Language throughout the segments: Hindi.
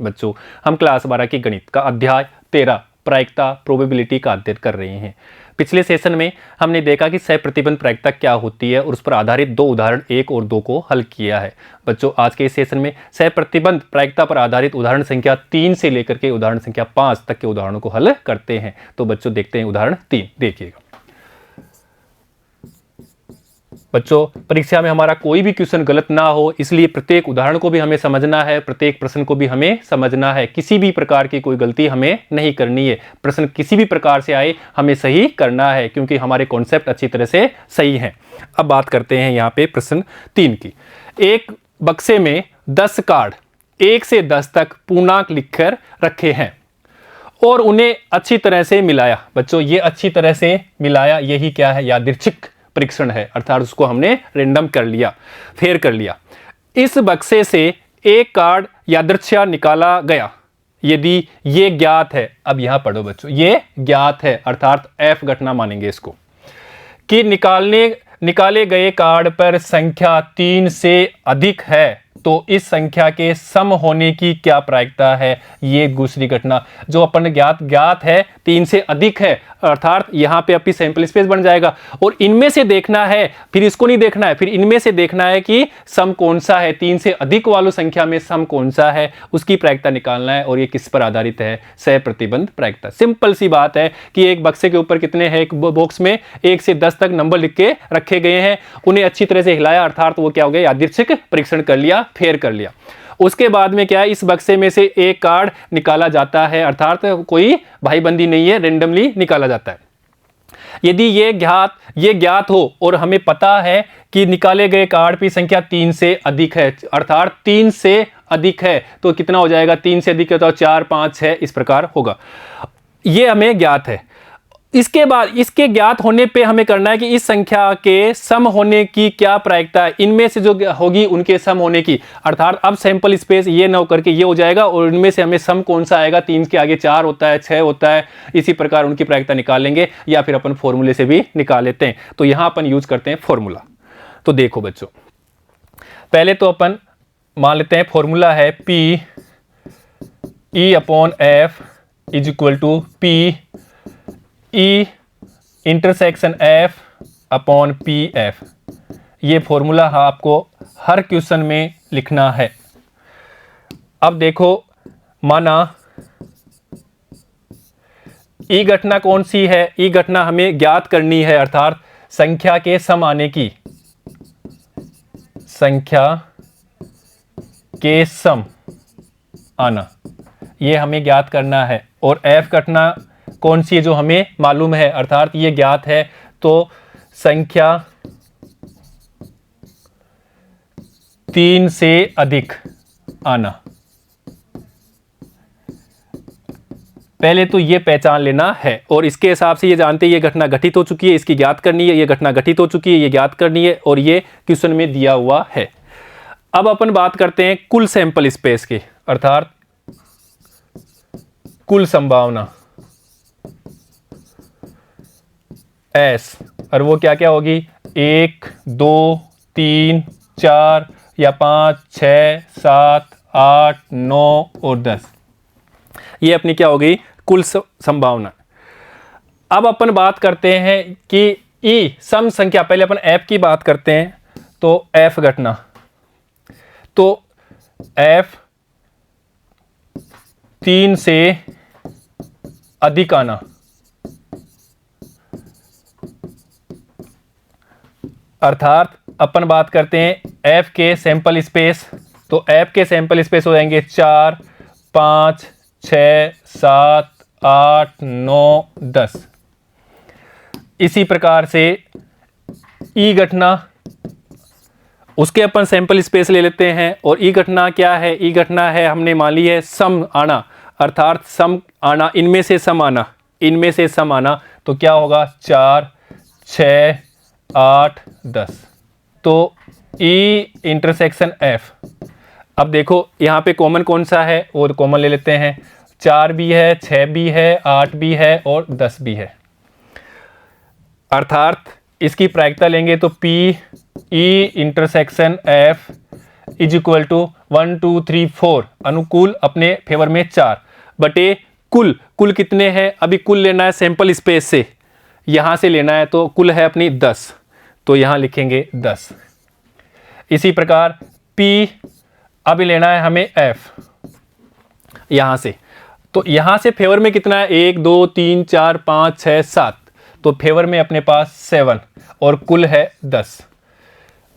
बच्चों हम क्लास 12 के गणित का अध्याय 13 प्रायिकता प्रोबेबिलिटी का अध्ययन कर रहे हैं। पिछले सेशन में हमने देखा कि सह प्रतिबंध प्रायिकता क्या होती है और उस पर आधारित दो उदाहरण 1 और 2 को हल किया है। बच्चों आज के इस सेशन में सह प्रतिबंध प्रायिकता पर आधारित उदाहरण संख्या 3 से लेकर के उदाहरण संख्या 5 तक के उदाहरणों को हल करते हैं। तो बच्चों देखते हैं उदाहरण 3, देखिएगा। बच्चों परीक्षा में हमारा कोई भी क्वेश्चन गलत ना हो, इसलिए प्रत्येक उदाहरण को भी हमें समझना है, प्रत्येक प्रश्न को भी हमें समझना है। किसी भी प्रकार की कोई गलती हमें नहीं करनी है। प्रश्न किसी भी प्रकार से आए हमें सही करना है, क्योंकि हमारे कॉन्सेप्ट अच्छी तरह से सही हैं। अब बात करते हैं यहाँ पे प्रश्न 3 की। एक बक्से में 10 कार्ड 1 से 10 तक पूर्णांक लिखकर रखे हैं और उन्हें अच्छी तरह से मिलाया। बच्चों ये अच्छी तरह से मिलाया, यही क्या है? यादृच्छिक परीक्षण है, अर्थात उसको हमने रैंडम कर लिया, फेर कर लिया। इस बक्से से एक कार्ड यादृच्छिक निकाला गया यदि ये ज्ञात है। अब यहां पढ़ो बच्चों, ये ज्ञात है अर्थात एफ घटना मानेंगे इसको, कि निकाले गए कार्ड पर संख्या 3 से अधिक है तो इस संख्या के सम होने की क्या प्रायिकता है? ये दूसरी घटना जो अपन ज्ञात है 3 से अधिक है, अर्थात यहाँ पे अपनी सैंपल स्पेस बन जाएगा और इनमें से देखना है, फिर इसको नहीं देखना है, फिर इनमें से देखना है कि सम कौन सा है, 3 से अधिक वालों संख्या में सम कौन सा है, उसकी प्रायिकता निकालना है। और ये किस पर आधारित है? सह प्रतिबंध प्रायिकता। सिंपल सी बात है कि एक बक्से के ऊपर कितने हैं? एक बॉक्स में 1 से 10 तक नंबर लिख के रखे गए हैं, उन्हें अच्छी तरह से हिलाया, अर्थात वो क्या हो गया? यादृच्छिक परीक्षण कर लिया, फेर कर लिया। उसके बाद में क्या है? इस बक्से में से एक कार्ड निकाला जाता है, अर्थात कोई भाईबंदी नहीं है, रेंडमली निकाला जाता है। यदि ये ज्ञात हो और हमें पता है कि निकाले गए कार्ड की संख्या 3 से अधिक है, अर्थात 3 से अधिक है, तो कितना हो जाएगा? 3 से अधिक है तो 4, 5, 6 इस प्रकार होगा। ये हमें ज्ञात है। इसके बाद इसके ज्ञात होने पे हमें करना है कि इस संख्या के सम होने की क्या प्रायिकता है, इनमें से जो होगी उनके सम होने की, अर्थात अब सैंपल स्पेस ये न होकर के ये हो जाएगा और इनमें से हमें सम कौन सा आएगा? 3 के आगे 4 होता है, 6 होता है, इसी प्रकार उनकी प्रायिकता निकाल लेंगे, या फिर अपन फॉर्मूले से भी निकाल लेते हैं। तो यहां अपन यूज करते हैं फॉर्मूला। तो देखो बच्चों, पहले तो अपन मान लेते हैं फॉर्मूला है P E/F is equal to P E intersection F upon PF। ये फॉर्मूला आपको हर क्वेश्चन में लिखना है। अब देखो, माना ई घटना कौन सी है? ई घटना हमें ज्ञात करनी है, अर्थात संख्या के सम आने की, संख्या के सम आना, ये हमें ज्ञात करना है। और F घटना कौन सी है? जो हमें मालूम है, अर्थात ये ज्ञात है, तो संख्या 3 से अधिक आना। पहले तो ये पहचान लेना है और इसके हिसाब से ये जानते हैं ये घटना घटित हो चुकी है, इसकी ज्ञात करनी है, ये घटना घटित हो चुकी है, ये ज्ञात करनी है, और ये क्वेश्चन में दिया हुआ है। अब अपन बात करते हैं कुल सैंपल स्पेस की, अर्थात कुल संभावना S, और वो क्या क्या होगी? 1, 2, 3, 4 या 5, 6, 7, 8, 9 और 10। ये अपनी क्या होगी? कुल संभावना। अब अपन बात करते हैं कि E सम संख्या, पहले अपन F की बात करते हैं, तो F घटना, तो F 3 से अधिक आना, अर्थात अपन बात करते हैं F के सैंपल स्पेस, तो F के सैंपल स्पेस हो जाएंगे 4, 5, 6, 7, 8, 9, 10। इसी प्रकार से E घटना, उसके अपन सैंपल स्पेस ले लेते हैं, और E घटना क्या है? E घटना है हमने मान ली है सम आना, अर्थात सम आना, इनमें से सम आना, इनमें से सम आना, तो क्या होगा? 4, 6, 8, 10। तो E इंटरसेक्शन F। अब देखो यहाँ पे कॉमन कौन सा है, वो तो कॉमन ले लेते हैं, 4 भी है, 6 भी है, 8 भी है और 10 भी है, अर्थात इसकी प्रायिकता लेंगे तो P E intersection F is equal to 1 2 3 4, अनुकूल अपने फेवर में 4 बटे कुल कितने हैं, अभी कुल लेना है सैंपल स्पेस से, यहाँ से लेना है, तो कुल है अपनी 10, तो यहाँ लिखेंगे 10। इसी प्रकार P, अभी लेना है हमें F यहाँ से, तो यहाँ से फेवर में कितना है 1 2 3 4 5 6 7, तो फेवर में अपने पास 7 और कुल है 10।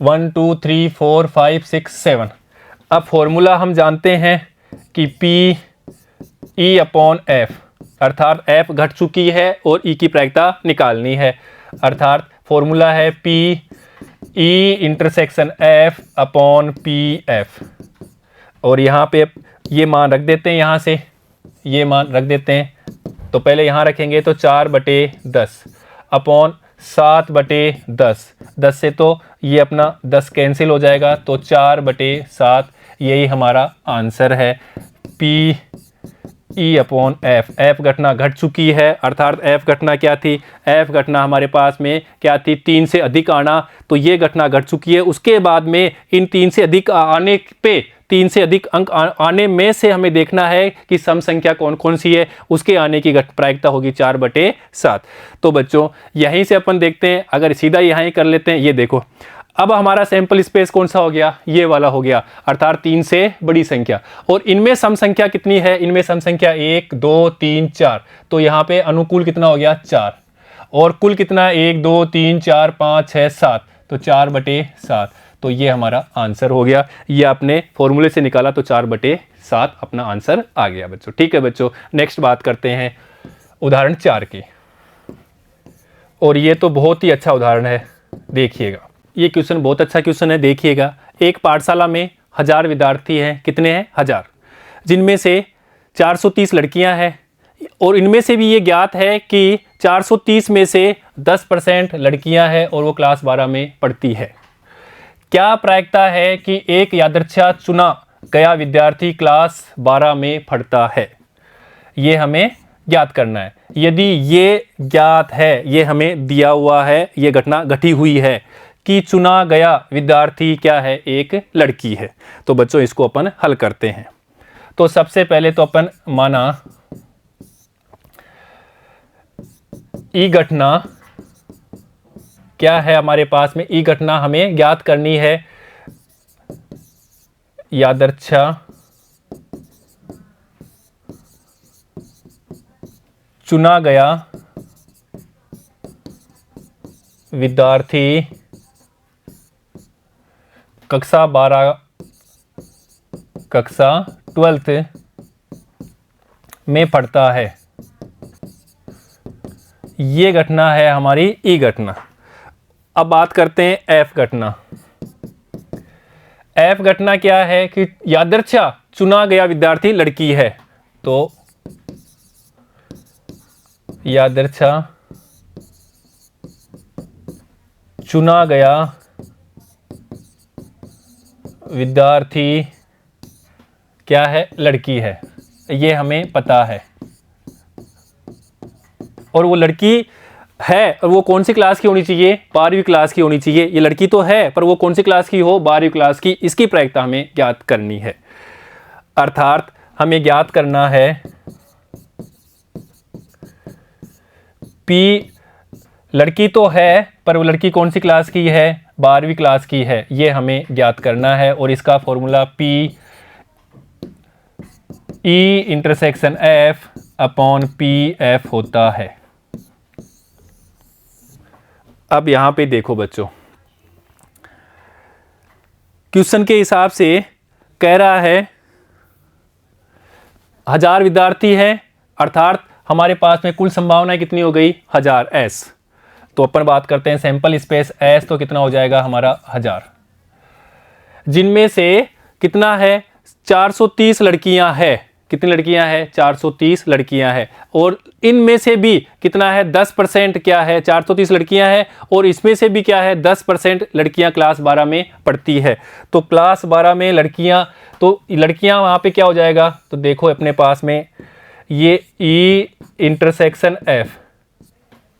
1 2 3 4 5 6 7। अब फॉर्मूला हम जानते हैं कि P E अपॉन F, अर्थात F घट चुकी है और E की प्रायिकता निकालनी है, अर्थात फॉर्मूला है P E intersection F upon P F। और यहाँ पे ये मान रख देते हैं, यहाँ से ये मान रख देते हैं, तो पहले यहाँ रखेंगे तो 4/10 अपॉन 7/10, 10 से तो ये अपना 10 कैंसिल हो जाएगा, तो 4/7, यही हमारा आंसर है। P E अपॉन F घटना घट चुकी है, अर्थात F घटना क्या थी, F घटना हमारे पास में क्या थी, 3 से अधिक आना, तो ये घटना घट चुकी है। उसके बाद में इन 3 से अधिक आने पे 3 से अधिक अंक आने में से हमें देखना है कि सम संख्या कौन कौन सी है, उसके आने की प्रायिकता होगी 4/7। तो बच्चों यहीं से अपन देखते हैं, अगर सीधा यहाँ ही कर लेते हैं, ये देखो अब हमारा सैंपल स्पेस कौन सा हो गया, ये वाला हो गया, अर्थात 3 से बड़ी संख्या, और इनमें सम संख्या कितनी है, इनमें सम संख्या 1 2 3 4, तो यहाँ पे अनुकूल कितना हो गया 4, और कुल कितना 1 2 3 4 5 6 7, तो 4/7, तो ये हमारा आंसर हो गया। ये आपने फॉर्मूले से निकाला तो 4/7 अपना आंसर आ गया बच्चों। ठीक है बच्चों, नेक्स्ट बात करते हैं उदाहरण 4 की, और ये तो बहुत ही अच्छा उदाहरण है, देखिएगा ये क्वेश्चन बहुत अच्छा क्वेश्चन है। देखिएगा, एक पाठशाला में 1000 विद्यार्थी हैं, कितने हैं 1000, जिनमें से 430 लड़कियां हैं, और इनमें से भी ये ज्ञात है कि 430 में से 10% लड़कियां हैं और वो क्लास 12 में पढ़ती है। क्या प्रायिकता है कि एक यादृच्छा चुना गया विद्यार्थी क्लास 12 में पढ़ता है, ये हमें ज्ञात करना है। यदि ये ज्ञात है, ये हमें दिया हुआ है, ये घटना घटी हुई है कि चुना गया विद्यार्थी क्या है, एक लड़की है, तो बच्चों इसको अपन हल करते हैं। तो सबसे पहले तो अपन माना ई घटना क्या है हमारे पास में, ई घटना हमें ज्ञात करनी है, यादृच्छा चुना गया विद्यार्थी कक्षा 12 कक्षा 12th में पढ़ता है, ये घटना है हमारी ई घटना। अब बात करते हैं एफ घटना। एफ घटना क्या है कि यादृच्छा चुना गया विद्यार्थी लड़की है, तो यादृच्छा चुना गया विद्यार्थी क्या है, लड़की है, ये हमें पता है, और वो लड़की है और वो कौन सी क्लास की होनी चाहिए, 12वीं क्लास की होनी चाहिए। ये लड़की तो है पर वो कौन सी क्लास की हो, 12वीं क्लास की, इसकी प्रायिकता हमें ज्ञात करनी है। अर्थात हमें ज्ञात करना है P, लड़की तो है पर वो लड़की कौन सी क्लास की है, 12वीं क्लास की है, ये हमें ज्ञात करना है। और इसका formula P E intersection F upon PF होता है। अब यहां पे देखो बच्चों, क्वेश्चन के हिसाब से कह रहा है 1000 विद्यार्थी हैं, अर्थात हमारे पास में कुल संभावना कितनी हो गई 1000 S। तो अपन बात करते हैं सैंपल स्पेस S, तो कितना हो जाएगा हमारा 1000, जिनमें से कितना है 430 लड़कियां हैं, कितनी लड़कियां हैं 430 लड़कियां हैं, और इनमें से भी कितना है 10% क्या है, 430 लड़कियां हैं और इसमें से भी क्या है 10% लड़कियां क्लास 12 में पढ़ती है। तो क्लास 12 में लड़कियां, तो लड़कियां वहां पे क्या हो जाएगा, तो देखो अपने पास में ये E इंटरसेक्शन F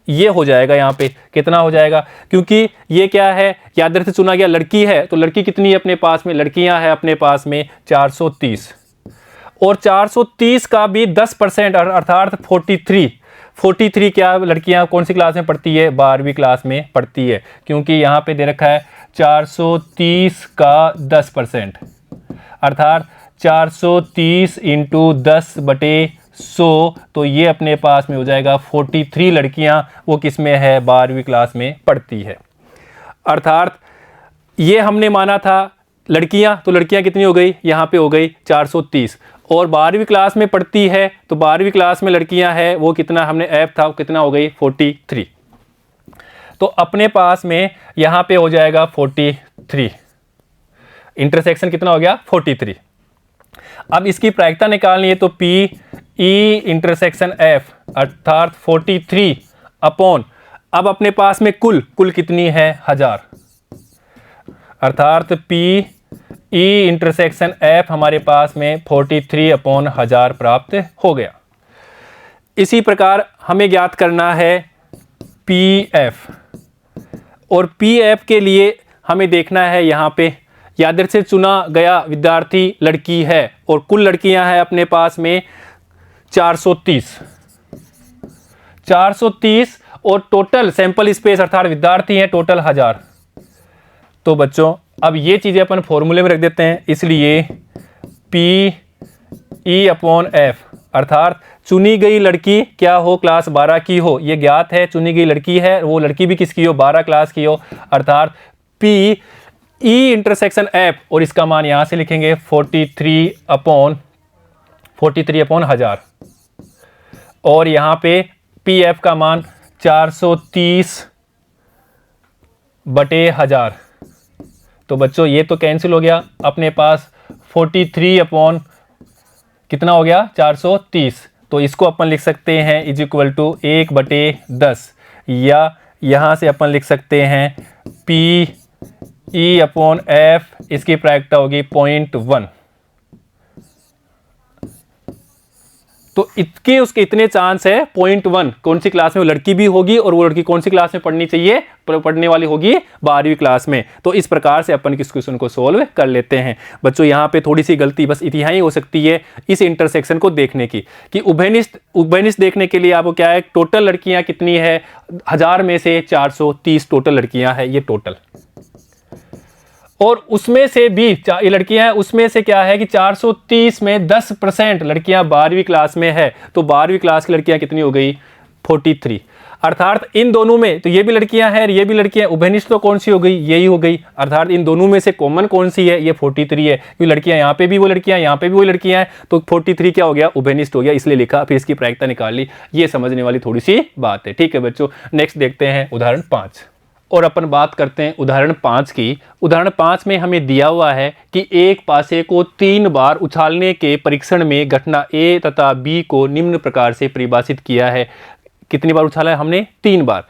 ये हो जाएगा यहाँ पे, कितना हो जाएगा, क्योंकि ये क्या है, याद से चुना गया लड़की है, तो लड़की कितनी है अपने पास में, लड़कियां हैं अपने पास में 430, और 430 का भी 10% अर्थात 43 क्या लड़कियां कौन सी क्लास में पढ़ती है, 12वीं क्लास में पढ़ती है, क्योंकि यहाँ पे दे रखा है 430 का 10%, अर्थात 430 इंटू 10/100, तो ये अपने पास में हो जाएगा 43 लड़कियां, वो किस में है, 12वीं क्लास में पढ़ती है। अर्थात ये हमने माना था लड़कियां, तो लड़कियां कितनी हो गई, यहाँ पे हो गई 430, और 12वीं क्लास में पढ़ती है, तो 12वीं क्लास में लड़कियां हैं वो कितना हमने ऐप था, वो कितना हो गई 43, तो अपने पास में यहाँ पे हो जाएगा 43, इंटरसेक्शन कितना हो गया 43। अब इसकी प्रायिकता निकालनी है, तो पी ई इंटरसेक्शन एफ अर्थात 43 अपॉन, अब अपने पास में कुल कितनी है 1000, अर्थात पी ई इंटरसेक्शन एफ हमारे पास में 43 अपॉन 1000 प्राप्त हो गया। इसी प्रकार हमें ज्ञात करना है पी एफ, और पी एफ के लिए हमें देखना है यहाँ पे यादृच्छिक से चुना गया विद्यार्थी लड़की है, और कुल लड़कियां हैं अपने पास में 430 और टोटल सैंपल स्पेस अर्थात विद्यार्थी हैं टोटल 1000। तो बच्चों अब ये चीजें अपन फॉर्मूले में रख देते हैं, इसलिए पी ई अपॉन एफ अर्थात चुनी गई लड़की क्या हो, क्लास 12 की हो, ये ज्ञात है, चुनी गई लड़की है, वो लड़की भी किसकी हो, 12 क्लास की हो, अर्थात पी ई इंटरसेक्शन एफ, और इसका मान यहां से लिखेंगे 43 अपॉन 1000, और यहां पे पी एफ का मान 430/1000। तो बच्चों ये तो कैंसिल हो गया, अपने पास 43 अपॉन कितना हो गया 430, तो इसको अपन लिख सकते हैं इज इक्वल टू 1/10, या यहां से अपन लिख सकते हैं पी ई अपॉन एफ, इसकी प्रायिकता होगी 0.1। तो इसके उसके इतने चांस है 0.1 कौन सी क्लास में वो लड़की भी होगी, और वो लड़की कौन सी क्लास में पढ़नी चाहिए, पढ़ने वाली होगी 12वीं क्लास में। तो इस प्रकार से अपन इस क्वेश्चन को सोल्व कर लेते हैं। बच्चों यहाँ पे थोड़ी सी गलती बस इतना ही हो सकती है इस इंटरसेक्शन को देखने की, कि उभयनिष्ठ देखने के लिए आपको क्या है, टोटल लड़कियां कितनी है, 1000 में से 430 टोटल लड़कियां है, ये टोटल, और उसमें से भी ये लड़कियां हैं, उसमें से क्या है कि 430 में 10% लड़कियां 12वीं क्लास में है, तो 12वीं क्लास की लड़कियां कितनी हो गई 43, अर्थात इन दोनों में तो ये भी लड़कियां हैं ये भी लड़कियां, उभयनिष्ठ तो कौन सी हो गई, यही हो गई, अर्थात इन दोनों में से कॉमन कौन सी है, ये 43 है, क्योंकि लड़कियां यहाँ पे भी वो लड़कियां यहाँ पे भी वो लड़कियां हैं, तो 43 क्या हो गया उभयनिष्ठ हो गया, इसलिए लिखा, फिर इसकी प्रायिकता निकाल ली। ये समझने वाली थोड़ी सी बात है। ठीक है बच्चों, नेक्स्ट देखते हैं उदाहरण 5, और अपन बात करते हैं उदाहरण 5 की। उदाहरण 5 में हमें दिया हुआ है कि एक पासे को 3 बार उछालने के परीक्षण में घटना ए तथा बी को निम्न प्रकार से परिभाषित किया है। कितनी बार उछाला है हमने, 3 बार।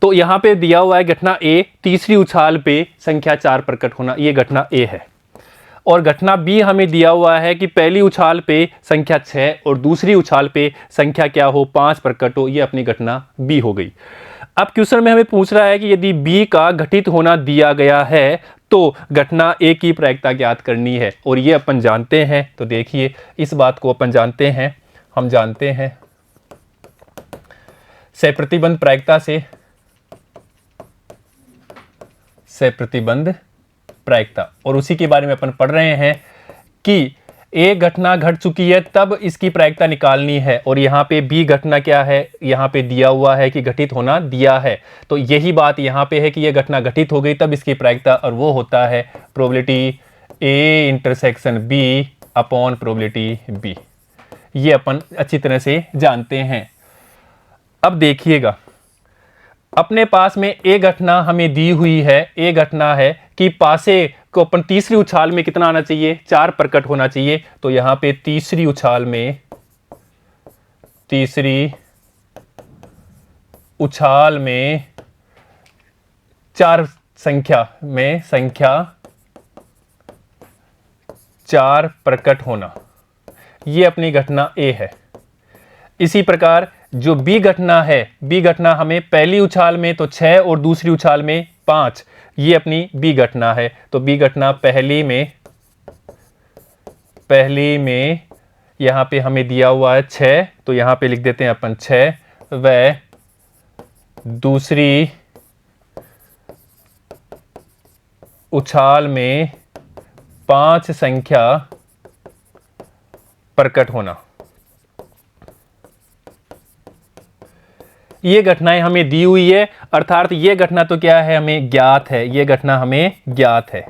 तो यहाँ पे दिया हुआ है घटना ए, तीसरी उछाल पे संख्या 4 प्रकट होना, ये घटना ए है, और घटना बी हमें दिया हुआ है कि पहली उछाल पे संख्या 6 और दूसरी उछाल पे संख्या क्या हो 5 प्रकट हो, ये अपनी घटना बी हो गई। अब क्वेश्चन में हमें पूछ रहा है कि यदि बी का घटित होना दिया गया है तो घटना ए की प्रायिकता ज्ञात करनी है, और ये अपन जानते हैं। तो देखिए इस बात को अपन जानते हैं, हम जानते हैं सहप्रतिबंध प्रायिकता से, सहप्रतिबंध प्रायिकता, और उसी के बारे में अपन पढ़ रहे हैं कि एक घटना घट चुकी है तब इसकी प्रायिकता निकालनी है, और यहाँ पे बी घटना क्या है, यहाँ पे दिया हुआ है कि घटित होना दिया है, तो यही बात यहाँ पे है कि यह घटना घटित हो गई तब इसकी प्रायिकता, और वो होता है probability A intersection B upon probability B. ये अपन अच्छी तरह से जानते हैं। अब देखिएगा अपने पास में एक घटना हमें दी हुई है, एक घटना है कि पासे को अपन तीसरी उछाल में कितना आना चाहिए, 4 प्रकट होना चाहिए। तो यहां पे तीसरी उछाल में 4 संख्या 4 प्रकट होना, ये अपनी घटना ए है। इसी प्रकार जो बी घटना है, बी घटना हमें पहली उछाल में तो 6 और दूसरी उछाल में 5, ये अपनी बी घटना है। तो बी घटना पहली में यहाँ पे हमें दिया हुआ है 6, तो यहाँ पे लिख देते हैं अपन 6, व दूसरी उछाल में 5 संख्या प्रकट होना। ये घटनाएं हमें दी हुई है, अर्थात ये घटना तो क्या है, हमें ज्ञात है, ये घटना हमें ज्ञात है,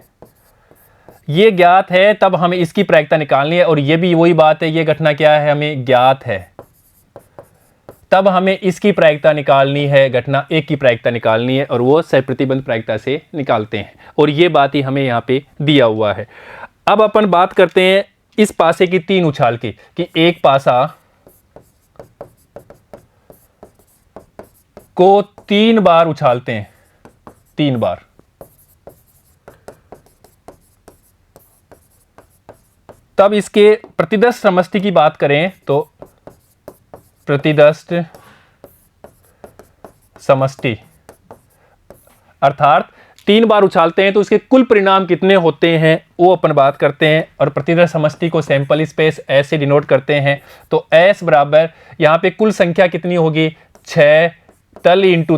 ये ज्ञात है, तब हमें इसकी प्रायिकता निकालनी है। और ये भी वही बात है, ये घटना क्या है, हमें ज्ञात है, तब हमें इसकी प्रायिकता निकालनी है, घटना एक की प्रायिकता निकालनी है, और वो सहप्रतिबंध प्रायिकता से निकालते हैं। और ये बात ही हमें यहाँ पे दिया हुआ है। अब अपन बात करते हैं इस पासे की 3 उछाल की, कि एक पासा को 3 बार उछालते हैं, 3 बार। तब इसके प्रतिदस्त समष्टि की बात करें तो प्रतिदस्त समष्टि अर्थात 3 बार उछालते हैं तो इसके कुल परिणाम कितने होते हैं वो अपन बात करते हैं। और प्रतिदस्त समष्टि को सैंपल स्पेस ऐसे डिनोट करते हैं। तो S बराबर यहाँ पे कुल संख्या कितनी होगी, 6 तल इंटू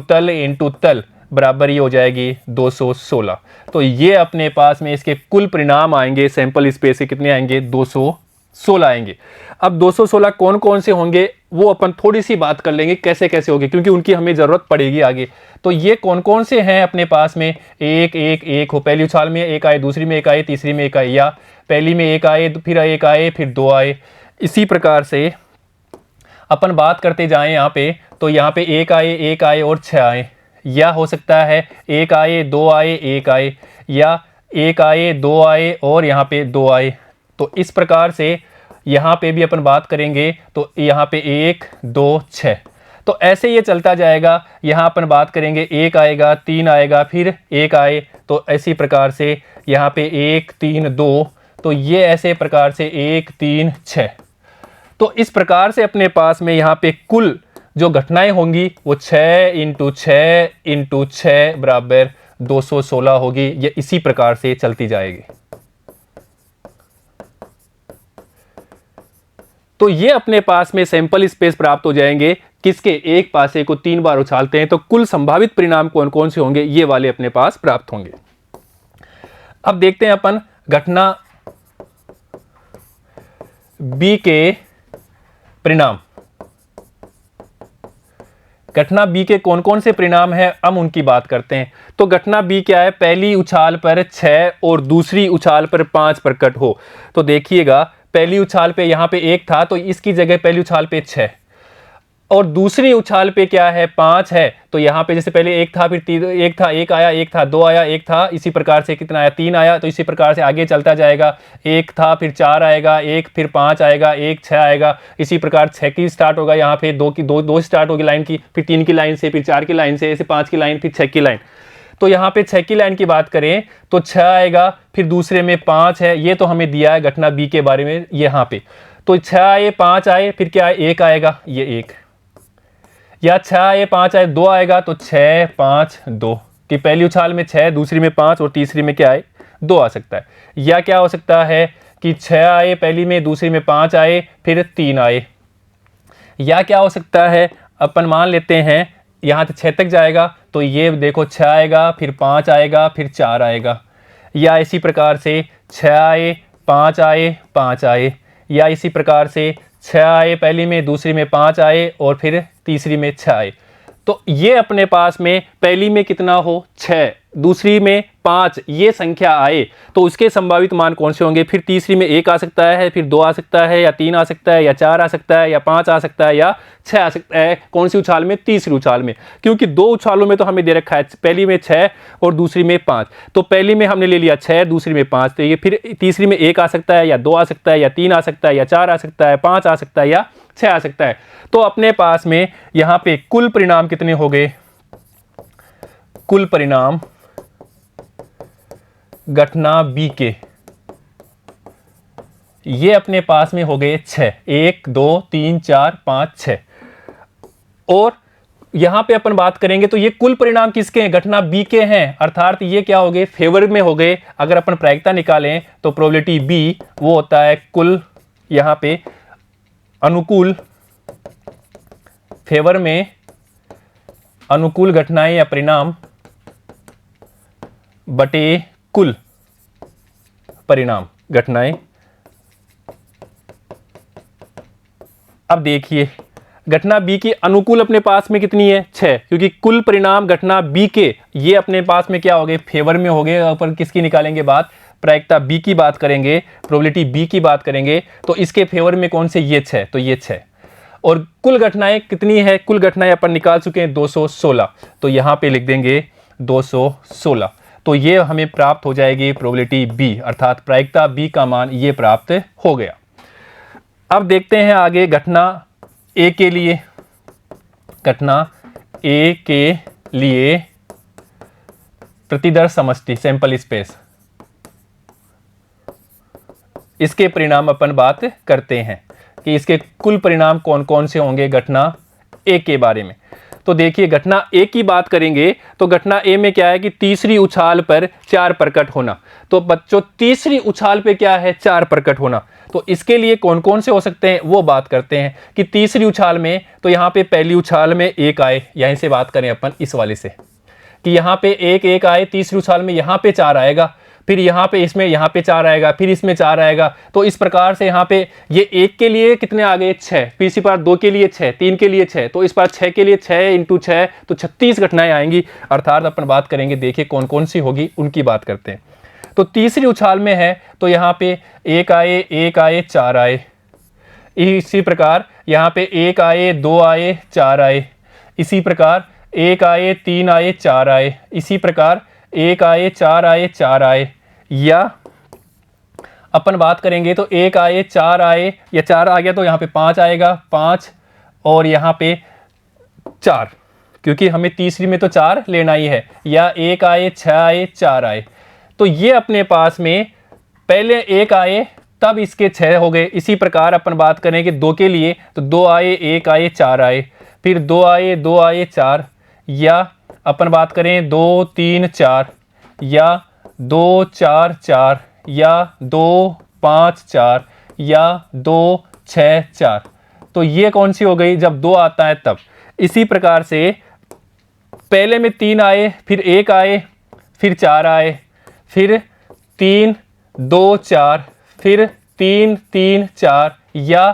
तल बराबर ये हो जाएगी 216। तो ये अपने पास में इसके कुल परिणाम आएंगे, सैंपल स्पेस से कितने आएंगे, 216 आएंगे। अब 216 कौन कौन से होंगे वो अपन थोड़ी सी बात कर लेंगे, कैसे कैसे होंगे, क्योंकि उनकी हमें ज़रूरत पड़ेगी आगे। तो ये कौन कौन से हैं अपने पास में, एक हो, पहली उछाल में एक आए, दूसरी में एक आए, तीसरी में एक आए, या पहली में एक आए, फिर एक आए, फिर 2 आए। इसी प्रकार से अपन बात करते जाएं यहाँ पे, तो यहाँ पे एक आए और 6 आए, या हो सकता है 1 आए, 2 आए, 1 आए, या 1 आए, 2 आए और यहाँ पे 2 आए। तो इस प्रकार से यहाँ पे भी अपन बात करेंगे तो यहाँ पे 1 2 6, तो ऐसे ये चलता जाएगा। यहाँ अपन बात करेंगे 1 आएगा, 3 आएगा, फिर 1 आए, तो ऐसी प्रकार से यहाँ पे 1 3 2, तो ये ऐसे प्रकार से 1 3 6। तो इस प्रकार से अपने पास में यहाँ पे कुल जो घटनाएं होंगी वो 6 इंटू 6 बराबर 216 होगी। ये इसी प्रकार से चलती जाएगी। तो ये अपने पास में सैंपल स्पेस प्राप्त हो जाएंगे किसके, एक पासे को 3 बार उछालते हैं तो कुल संभावित परिणाम कौन कौन से होंगे, ये वाले अपने पास प्राप्त होंगे। अब देखते हैं अपन घटना बी के परिणाम। घटना बी के कौन कौन से परिणाम हैं, हम उनकी बात करते हैं। तो घटना बी क्या है, पहली उछाल पर 6 और दूसरी उछाल पर 5 प्रकट हो। तो देखिएगा पहली उछाल पे यहाँ पे 1 था, तो इसकी जगह पहली उछाल पे 6, और दूसरी उछाल पे क्या है, 5 है। तो यहाँ पे जैसे पहले 1 था, फिर 1 था, 1 आया, 1 था, 2 आया, 1 था, इसी प्रकार से कितना आया, 3 आया। तो इसी प्रकार से आगे चलता जाएगा, 1 था, फिर 4 आएगा, 1 फिर 5 आएगा, 1 6 आएगा। इसी प्रकार 6 की स्टार्ट होगा, यहाँ पे 2 स्टार्ट होगी लाइन की, फिर 3 की लाइन से, फिर 4 की लाइन से, ऐसे 5 की लाइन, फिर 6 की लाइन। तो यहाँ पे 6 की लाइन की बात करें तो 6 आएगा, फिर दूसरे में 5 है। ये तो हमें दिया है घटना बी के बारे में यहाँ पे। तो 6 आए, 5 आए, फिर क्या है, 1 आएगा, ये 1, या 6 आए, 5 आए, 2 आएगा, तो 6 5 2 कि पहली उछाल में 6, दूसरी में 5 और तीसरी में क्या आए, 2 आ सकता है। या क्या हो सकता है कि 6 आए पहली में, दूसरी में 5 आए, फिर 3 आए। या क्या हो सकता है, अपन मान लेते हैं यहाँ से 6 तक जाएगा, तो ये देखो 6 आएगा, फिर 5 आएगा, फिर 4 आएगा। या इसी प्रकार से 6 आए, 5 आए, 5 आए। या इसी प्रकार से 6 आए पहली में, दूसरी में 5 आए और फिर तीसरी में 6 आए। तो ये अपने पास में पहली में कितना हो, 6, दूसरी में 5, ये संख्या आए तो उसके संभावित मान कौन से होंगे। फिर तीसरी में 1 आ सकता है, फिर 2 आ सकता है, या 3 आ सकता है, या 4 आ सकता है, या 5 आ सकता है, या 6 आ सकता है। कौन सी उछाल में, तीसरी उछाल में, क्योंकि 2 उछालों में तो हमें दे रखा है, पहली में 6 और दूसरी में 5। तो पहली में हमने ले लिया 6, दूसरी में 5, तो ये फिर तीसरी में 1 आ सकता है, या 2 आ सकता है, या 3 आ सकता है, या 4 आ सकता है, 5 आ सकता है, या 6 आ सकता है। तो अपने पास में यहाँ पे कुल परिणाम कितने हो गए, कुल परिणाम घटना बी के ये अपने पास में हो गए 6, 1 2 3 4 5 6। और यहां पे अपन बात करेंगे तो ये कुल परिणाम किसके हैं, घटना बी के हैं, अर्थात ये क्या हो गए, फेवर में हो गए। अगर अपन प्रायिकता निकालें तो प्रोबेबिलिटी बी वो होता है कुल, यहां पे अनुकूल, फेवर में अनुकूल घटनाएं या परिणाम बटे कुल परिणाम घटनाएं। अब देखिए घटना बी की अनुकूल अपने पास में कितनी है, 6, क्योंकि कुल परिणाम घटना बी के ये अपने पास में क्या हो गए, फेवर में हो गए। अपन किसकी निकालेंगे बात, प्रायिकता बी की बात करेंगे, प्रोबेबिलिटी बी की बात करेंगे, तो इसके फेवर में कौन से, ये 6, तो ये 6। और कुल घटनाएं कितनी है, कुल घटनाएं अपन निकाल चुके हैं 216, तो यहां पे लिख देंगे 216। तो ये हमें प्राप्त हो जाएगी प्रोबेबिलिटी बी, अर्थात प्रायिकता बी का मान ये प्राप्त हो गया। अब देखते हैं आगे घटना ए के लिए। घटना ए के लिए प्रतिदर्श समष्टि सैंपल स्पेस, इसके परिणाम अपन बात करते हैं कि इसके कुल परिणाम कौन कौन से होंगे घटना ए के बारे में। तो देखिए घटना ए की बात करेंगे तो घटना ए में क्या है कि तीसरी उछाल पर 4 प्रकट होना। तो बच्चों तीसरी उछाल पे क्या है, 4 प्रकट होना। तो इसके लिए कौन कौन से हो सकते हैं वो बात करते हैं कि तीसरी उछाल में तो यहाँ पे पहली उछाल में 1 आए, यहीं से बात करें अपन इस वाले से कि यहाँ पे 1 आए, तीसरी उछाल में यहाँ पे 4 आएगा, फिर यहाँ पे इसमें यहाँ पे 4 आएगा, फिर इसमें 4 आएगा। तो इस प्रकार से यहाँ पे ये 1 के लिए कितने आ गए, 6, फिर इसी बार 2 के लिए 6, 3 के लिए 6, तो इस बार 6 के लिए 6 × 6 तो 36 घटनाएं आएंगी। अर्थात अपन बात करेंगे, देखिए कौन कौन सी होगी उनकी बात करते हैं। तो तीसरी उछाल में है तो यहाँ पे 1 आए 4 आए, इसी प्रकार यहाँ पे 1 आए 2 आए 4 आए, इसी प्रकार 1 आए 3 आए 4 आए, इसी प्रकार 1 आए 4 आए 4 आए। या अपन बात करेंगे तो 1 आए 4 आए या 4 आ गया तो यहाँ पे 5 आएगा, 5 और यहाँ पे 4, क्योंकि हमें तीसरी में तो 4 लेना ही है। या 1 आए 6 आए 4 आए, तो ये अपने पास में पहले 1 आए तब इसके 6 हो गए। इसी प्रकार अपन बात करें कि 2 के लिए तो 2 आए 1 आए 4 आए, फिर 2 आए 2 आए 4, या अपन बात करें 2 3 4, या 2 4 4, या 2 5 4, या 2 6 4। तो ये कौन सी हो गई, जब 2 आता है तब। इसी प्रकार से पहले में 3 आए, फिर 1 आए, फिर 4 आए, फिर 3 2 4, फिर 3 3 4, या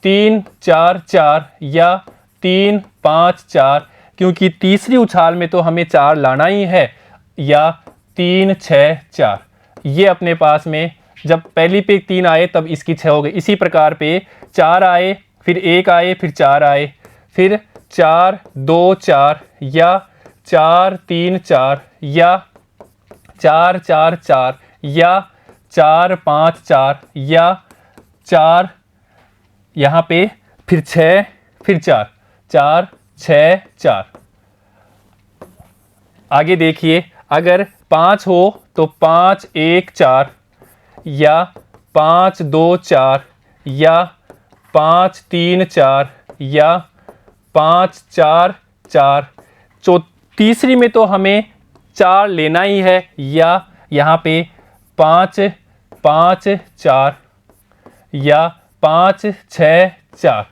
3 4 4, या 3 5 4, क्योंकि तीसरी उछाल में तो हमें 4 लाना ही है, या 3 6 4। ये अपने पास में जब पहली पे 3 आए तब इसकी 6 हो गई। इसी प्रकार पे 4 आए, फिर 1 आए, फिर 4 आए, फिर 4 2 4, या 4 3 4, या 4 4 4, या 4 5 4, या 4 यहाँ पे फिर 6, फिर 4 4 6 4। आगे देखिए अगर 5 हो तो 5 1 4, या 5 2 4, या 5 3 4, या 5 4 4। तीसरी में तो हमें 4 लेना ही है, या यहाँ पे 5 5 4, या 5 6 4।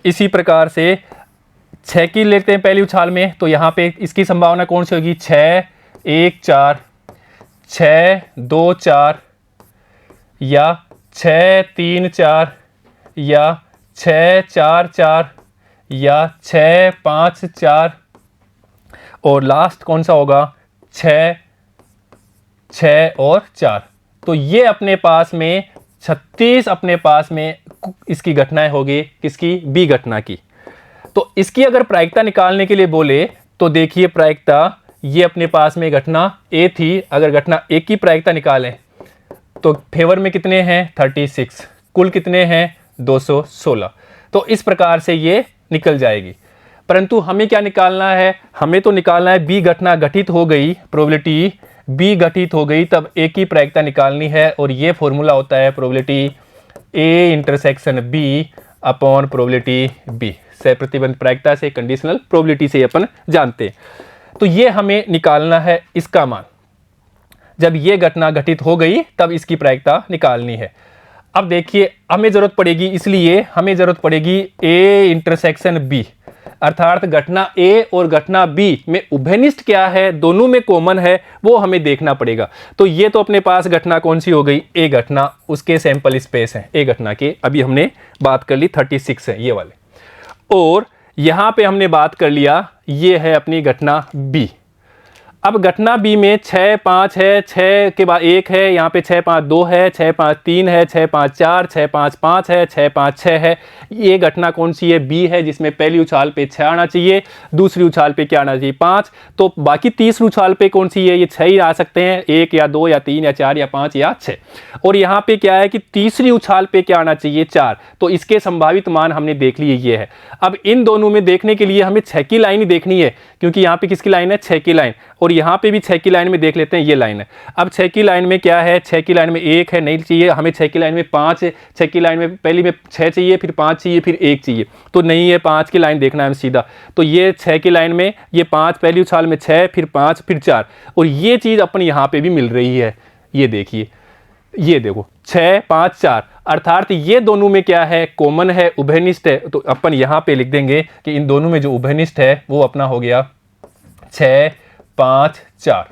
इसी प्रकार से 6 की लेते हैं पहली उछाल में तो यहाँ पे इसकी संभावना कौन सी होगी, 6 1 4, 6 2 4, या 6 3 4, या 6 4 4, या 6 5 4, और लास्ट कौन सा होगा, 6 6 और 4। तो ये अपने पास में 36 अपने पास में इसकी घटनाएं होगी, किसकी, बी घटना की। तो इसकी अगर प्रायिकता निकालने के लिए बोले तो देखिए प्रायिकता ये अपने पास में घटना ए थी, अगर घटना ए की प्रायिकता निकालें तो फेवर में कितने हैं 36, कुल कितने हैं 216। तो इस प्रकार से ये निकल जाएगी। परंतु हमें क्या निकालना है, हमें तो निकालना है बी घटना घटित हो गई, प्रोबेबिलिटी बी घटित हो गई तब ए की प्रायिकता निकालनी है। और ये फॉर्मूला होता है probability A intersection B upon probability B. सहप्रतिबंध प्रायिकता से, कंडीशनल प्रोबेबिलिटी से अपन जानते हैं। तो ये हमें निकालना है इसका मान। जब ये घटना घटित हो गई तब इसकी प्रायिकता निकालनी है। अब देखिए हमें जरूरत पड़ेगी, इसलिए हमें जरूरत पड़ेगी A इंटरसेक्शन B, अर्थात घटना A और घटना B में उभयनिष्ठ क्या है, दोनों में कॉमन है, वो हमें देखना पड़ेगा। तो ये तो अपने पास घटना कौन सी हो गई, A घटना, उसके सैंपल स्पेस है A घटना के, अभी हमने बात कर ली 36 है ये वाले। और यहां पे हमने बात कर लिया, ये है अपनी घटना B। अब घटना B में 6 5 है, 6 के बाद 1 है, यहाँ पे 6 5 2 है, 6 5 3 है, 6 5 4, 6 5 5 है, 6 5 6 है। ये घटना कौन सी है, B है, जिसमें पहली उछाल पे 6 आना चाहिए, दूसरी उछाल पे क्या आना चाहिए, 5। तो बाकी तीसरी उछाल पे कौन सी है, ये 6 ही आ सकते हैं, 1 या 2 या 3 या 4 या 5 या 6। और यहाँ पे क्या है कि तीसरी उछाल पे क्या आना चाहिए, 4। तो इसके संभावित मान हमने देख लिए, ये है। अब इन दोनों में देखने के लिए हमें 6 की लाइन ही देखनी है, क्योंकि यहाँ पे किसकी लाइन है, 6 की लाइन, और यहाँ पे भी 6 की लाइन में देख लेते हैं, ये लाइन है। अब 6 की लाइन में क्या है, 6 की लाइन में 1 है, नहीं चाहिए हमें, 6 की लाइन में 5 है, 6 की लाइन में पहली में 6 चाहिए, फिर 5 चाहिए, फिर 1 चाहिए, तो नहीं है, 5 की लाइन देखना है सीधा। तो ये 6 की लाइन में ये 5, पहली उछाल में 6, फिर 5, फिर 4, और ये चीज़ अपन यहाँ पे भी मिल रही है, ये देखिए, ये देखो 6 5 4, अर्थात ये दोनों में क्या है, कॉमन है, उभयनिष्ठ है। तो अपन यहाँ पे लिख देंगे कि इन दोनों में जो उभयनिष्ठ है वो अपना हो गया 6 5 4,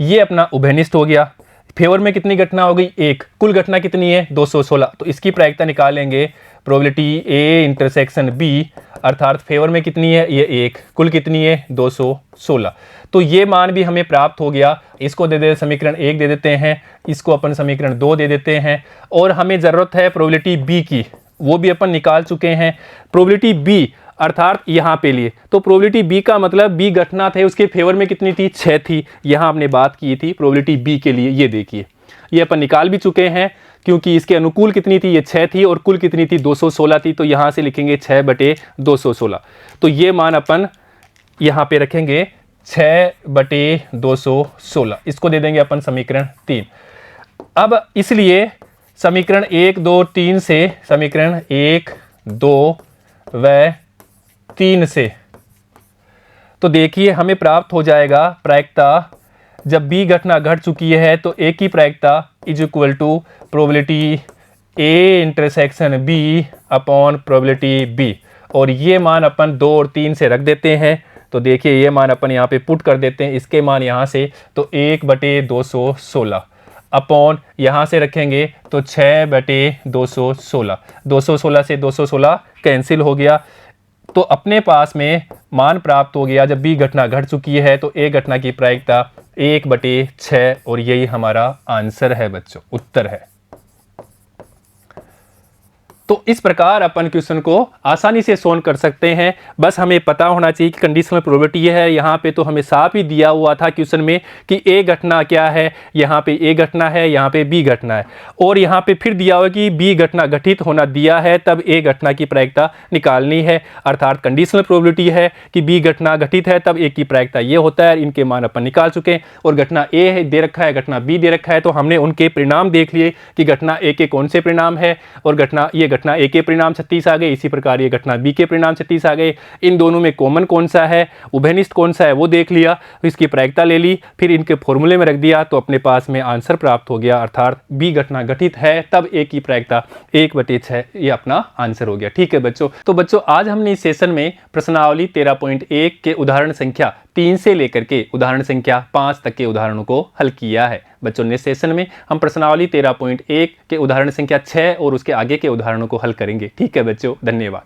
ये अपना उभयनिष्ठ हो गया। फेवर में कितनी घटना हो गई, 1, कुल घटना कितनी है, 216। तो इसकी प्रायिकता निकालेंगे, प्रोबेबिलिटी A इंटरसेक्शन B, अर्थात फेवर में कितनी है, ये 1, कुल कितनी है, 216। तो ये मान भी हमें प्राप्त हो गया। इसको दे दे समीकरण 1 दे देते हैं, इसको अपन समीकरण 2 दे देते हैं, और हमें ज़रूरत है प्रोबेबिलिटी B की, वो भी अपन निकाल चुके हैं। प्रोबेबिलिटी B अर्थात यहाँ पे लिए, तो प्रोबेबिलिटी B का मतलब B घटना थे, उसके फेवर में कितनी थी, 6 थी। यहाँ हमने बात की थी प्रोबेबिलिटी B के लिए, ये देखिए ये अपन निकाल भी चुके हैं, क्योंकि इसके अनुकूल कितनी थी, ये 6 थी, और कुल कितनी थी, 216 थी। तो यहाँ से लिखेंगे 6/216। तो ये मान अपन यहाँ पे रखेंगे 6/216, इसको दे देंगे अपन समीकरण 3। अब इसलिए समीकरण 1 2 3 से, समीकरण 1 2 व 3 से, तो देखिए हमें प्राप्त हो जाएगा प्रायिकता, जब B घटना घट चुकी है तो A की प्रायिकता is equal to probability A intersection B upon probability B, और ये मान अपन 2 और 3 से रख देते हैं। तो देखिए ये मान अपन यहाँ पे पुट कर देते हैं, इसके मान यहाँ से, तो 1/216 अपॉन यहाँ से रखेंगे तो 6/216, 216 से 216 कैंसिल हो गया। तो अपने पास में मान प्राप्त हो गया, जब B घटना घट चुकी है तो A घटना की प्रायिकता 1/6, और यही हमारा आंसर है बच्चों, उत्तर है। तो इस प्रकार अपन क्वेश्चन को आसानी से सोल्व कर सकते हैं। बस हमें पता होना चाहिए कि कंडीशनल प्रोबेबिलिटी है, यहाँ पे तो हमें साफ ही दिया हुआ था क्वेश्चन में कि A घटना क्या है, यहाँ पे A घटना है, यहाँ पे B घटना है, और यहाँ पे फिर दिया हुआ कि B घटना घटित होना दिया है, तब A घटना की प्रायिकता निकालनी है। अर्थात कंडीशनल प्रोबेबिलिटी है कि B घटना घटित है तब A की प्रायिकता ये होता है। इनके मान अपन निकाल चुके हैं, और घटना A है दे रखा है, घटना B दे रखा है, तो हमने उनके परिणाम देख लिए कि घटना A के कौन से परिणाम है, और घटना घटना A के परिणाम 36 आ गए, इसी प्रकार ये घटना B के परिणाम 36 आ गए। इन दोनों में कॉमन कौन सा है, उभयनिष्ठ कौन सा है, वो देख लिया, इसकी प्रायिकता ले ली, फिर इनके फॉर्मूले में रख दिया, तो अपने पास में आंसर प्राप्त हो गया। अर्थात B घटना घटित है तब A की प्रायिकता 1/6, ये अपना आंसर हो गया। ठीक है बच्चों, तो बच्चों आज हमने इस सेशन में प्रश्नावली 13.1 के उदाहरण संख्या 3 से लेकर के उदाहरण संख्या 5 तक के उदाहरणों को हल किया है। बच्चों नेक्स्ट सेशन में हम प्रश्नावली 13.1 के उदाहरण संख्या 6 और उसके आगे के उदाहरणों को हल करेंगे। ठीक है बच्चों, धन्यवाद।